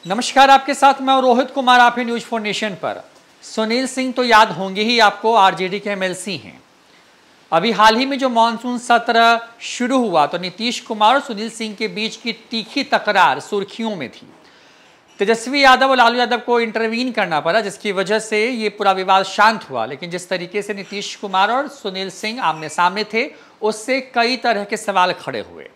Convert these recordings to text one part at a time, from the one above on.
नमस्कार, आपके साथ मैं रोहित कुमार, आप ही न्यूज फॉर नेशन पर। सुनील सिंह तो याद होंगे ही आपको, आरजेडी के एमएलसी हैं। अभी हाल ही में जो मानसून सत्र शुरू हुआ तो नीतीश कुमार और सुनील सिंह के बीच की तीखी तकरार सुर्खियों में थी। तेजस्वी यादव और लालू यादव को इंटरवीन करना पड़ा, जिसकी वजह से ये पूरा विवाद शांत हुआ। लेकिन जिस तरीके से नीतीश कुमार और सुनील सिंह आमने सामने थे, उससे कई तरह के सवाल खड़े हुए।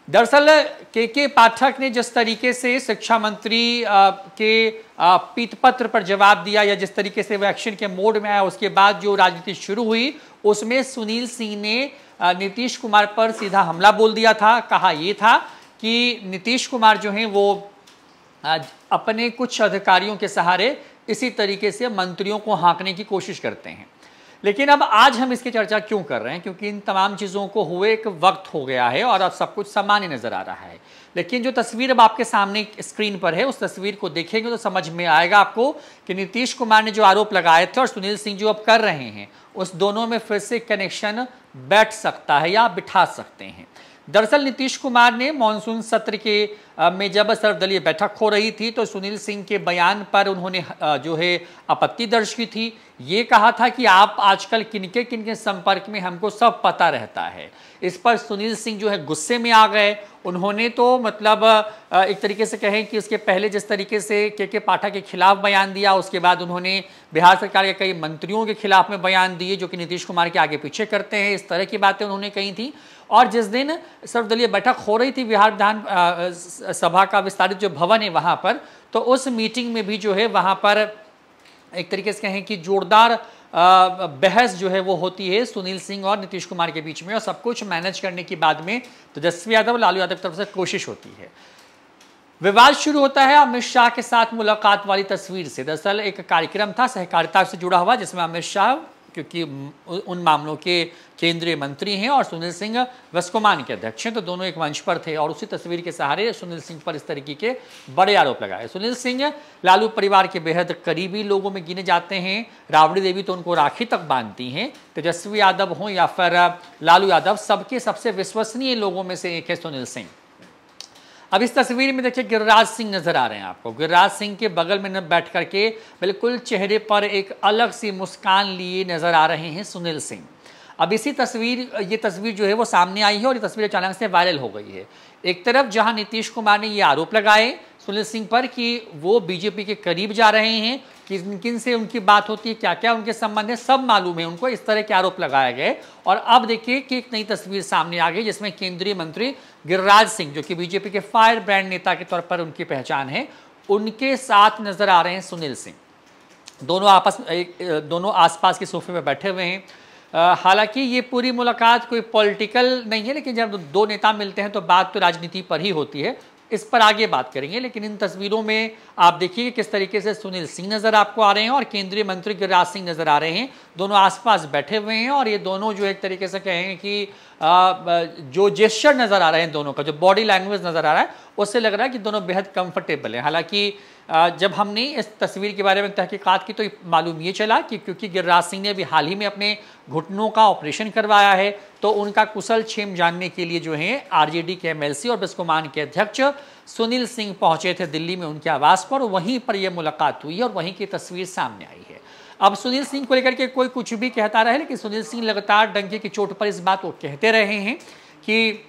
दरअसल के पाठक ने जिस तरीके से शिक्षा मंत्री के पीतपत्र पर जवाब दिया, या जिस तरीके से वो एक्शन के मोड में आया, उसके बाद जो राजनीति शुरू हुई उसमें सुनील सिंह ने नीतीश कुमार पर सीधा हमला बोल दिया था। कहा यह था कि नीतीश कुमार जो हैं वो अपने कुछ अधिकारियों के सहारे इसी तरीके से मंत्रियों को हाँकने की कोशिश करते हैं। लेकिन अब आज हम इसकी चर्चा क्यों कर रहे हैं, क्योंकि इन तमाम चीज़ों को हुए एक वक्त हो गया है और अब सब कुछ सामान्य नज़र आ रहा है। लेकिन जो तस्वीर अब आपके सामने स्क्रीन पर है, उस तस्वीर को देखेंगे तो समझ में आएगा आपको कि नीतीश कुमार ने जो आरोप लगाए थे और सुनील सिंह जो अब कर रहे हैं, उस दोनों में फिर से कनेक्शन बैठ सकता है या बिठा सकते हैं। दरअसल नीतीश कुमार ने मानसून सत्र के में जब सर्वदलीय बैठक हो रही थी तो सुनील सिंह के बयान पर उन्होंने जो है आपत्ति दर्ज की थी। ये कहा था कि आप आजकल किनके किनके संपर्क में, हमको सब पता रहता है। इस पर सुनील सिंह जो है गुस्से में आ गए। उन्होंने तो मतलब एक तरीके से कहें कि उसके पहले जिस तरीके से के पाठक के खिलाफ बयान दिया, उसके बाद उन्होंने बिहार सरकार के कई मंत्रियों के खिलाफ में बयान दिए जो कि नीतीश कुमार के आगे पीछे करते हैं। इस तरह की बातें उन्होंने कही थी। और जिस दिन सर्वदलीय बैठक हो रही थी बिहार विधान सभा का विस्तारित जो भवन है वहाँ पर, तो उस मीटिंग में भी जो है वहाँ पर एक तरीके से कहें कि जोरदार बहस जो है वो होती है सुनील सिंह और नीतीश कुमार के बीच में, और सब कुछ मैनेज करने की बाद में तेजस्वी यादव और लालू यादव की तरफ से कोशिश होती है। विवाद शुरू होता है अमित शाह के साथ मुलाकात वाली तस्वीर से। दरअसल एक कार्यक्रम था सहकारिता से जुड़ा हुआ, जिसमें अमित शाह, क्योंकि उन मामलों के केंद्रीय मंत्री हैं, और सुनील सिंह वस्कोमान के अध्यक्ष हैं, तो दोनों एक मंच पर थे। और उसी तस्वीर के सहारे सुनील सिंह पर इस तरीके के बड़े आरोप लगाए। सुनील सिंह लालू परिवार के बेहद करीबी लोगों में गिने जाते हैं। राबड़ी देवी तो उनको राखी तक बांधती हैं। तेजस्वी यादव हों या फिर लालू यादव, सबके सबसे विश्वसनीय लोगों में से एक है सुनील सिंह। अब इस तस्वीर में देखिए गिरिराज सिंह नजर आ रहे हैं आपको। गिरिराज सिंह के बगल में न बैठ करके बिल्कुल चेहरे पर एक अलग सी मुस्कान लिए नजर आ रहे हैं सुनील सिंह। अब ये तस्वीर जो है वो सामने आई है और ये तस्वीर अचानक से वायरल हो गई है। एक तरफ जहां नीतीश कुमार ने ये आरोप लगाए सुनील सिंह पर कि वो बीजेपी के करीब जा रहे हैं, किन किन से उनकी बात होती है, क्या क्या उनके संबंध है, सब मालूम है उनको। इस तरह के आरोप लगाए गए। और अब देखिए कि एक नई तस्वीर सामने आ गई, जिसमें केंद्रीय मंत्री गिरिराज सिंह, जो कि बीजेपी के फायर ब्रांड नेता के तौर पर उनकी पहचान है, उनके साथ नजर आ रहे हैं सुनील सिंह। दोनों आसपास के सोफे में बैठे हुए हैं। हालांकि ये पूरी मुलाकात कोई पॉलिटिकल नहीं है, लेकिन जब दो नेता मिलते हैं तो बात तो राजनीति पर ही होती है। इस पर आगे बात करेंगे। लेकिन इन तस्वीरों में आप देखिए किस तरीके से सुनील सिंह नजर आपको आ रहे हैं और केंद्रीय मंत्री गिरिराज सिंह नजर आ रहे हैं। दोनों आसपास बैठे हुए हैं और ये दोनों जो एक तरीके से कहें कि जो जेस्चर नजर आ रहे हैं, दोनों का जो बॉडी लैंग्वेज नजर आ रहा है, उससे लग रहा है कि दोनों बेहद कंफर्टेबल हैं। हालांकि जब हमने इस तस्वीर के बारे में तहकीकात की तो मालूम ये चला कि क्योंकि गिरिराज सिंह ने अभी हाल ही में अपने घुटनों का ऑपरेशन करवाया है, तो उनका कुशल क्षेम जानने के लिए जो है आरजेडी के एमएलसी और बिस्कोमान के अध्यक्ष सुनील सिंह पहुंचे थे दिल्ली में उनके आवास पर। वहीं पर यह मुलाकात हुई और वहीं की तस्वीर सामने आई है। अब सुनील सिंह को लेकर के कोई कुछ भी कहता रहे, लेकिन सुनील सिंह लगातार डंके की चोट पर इस बात को कहते रहे हैं कि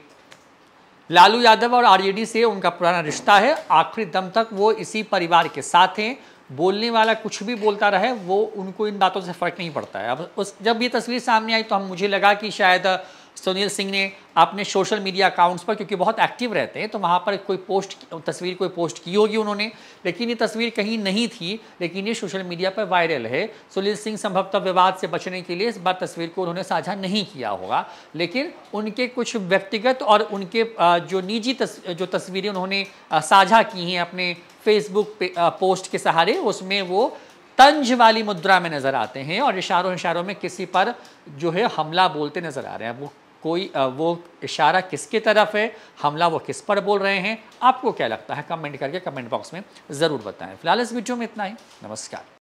लालू यादव और आरजेडी से उनका पुराना रिश्ता है, आखिरी दम तक वो इसी परिवार के साथ हैं। बोलने वाला कुछ भी बोलता रहे, वो उनको इन बातों से फर्क नहीं पड़ता है। अब जब ये तस्वीर सामने आई तो मुझे लगा कि शायद सुनील सिंह ने अपने सोशल मीडिया अकाउंट्स पर, क्योंकि बहुत एक्टिव रहते हैं, तो वहाँ पर कोई तस्वीर पोस्ट की होगी उन्होंने, लेकिन ये तस्वीर कहीं नहीं थी, लेकिन ये सोशल मीडिया पर वायरल है। सुनील सिंह संभवतः विवाद से बचने के लिए इस बार तस्वीर को उन्होंने साझा नहीं किया होगा, लेकिन उनके कुछ व्यक्तिगत और उनके जो निजी जो तस्वीरें उन्होंने साझा की हैं अपने फेसबुक पोस्ट के सहारे, उसमें वो तंज वाली मुद्रा में नजर आते हैं और इशारों में किसी पर जो है हमला बोलते नजर आ रहे हैं। वो इशारा किसके तरफ है, हमला वो किस पर बोल रहे हैं, आपको क्या लगता है? कमेंट करके कमेंट बॉक्स में ज़रूर बताएं। फिलहाल इस वीडियो में इतना ही। नमस्कार।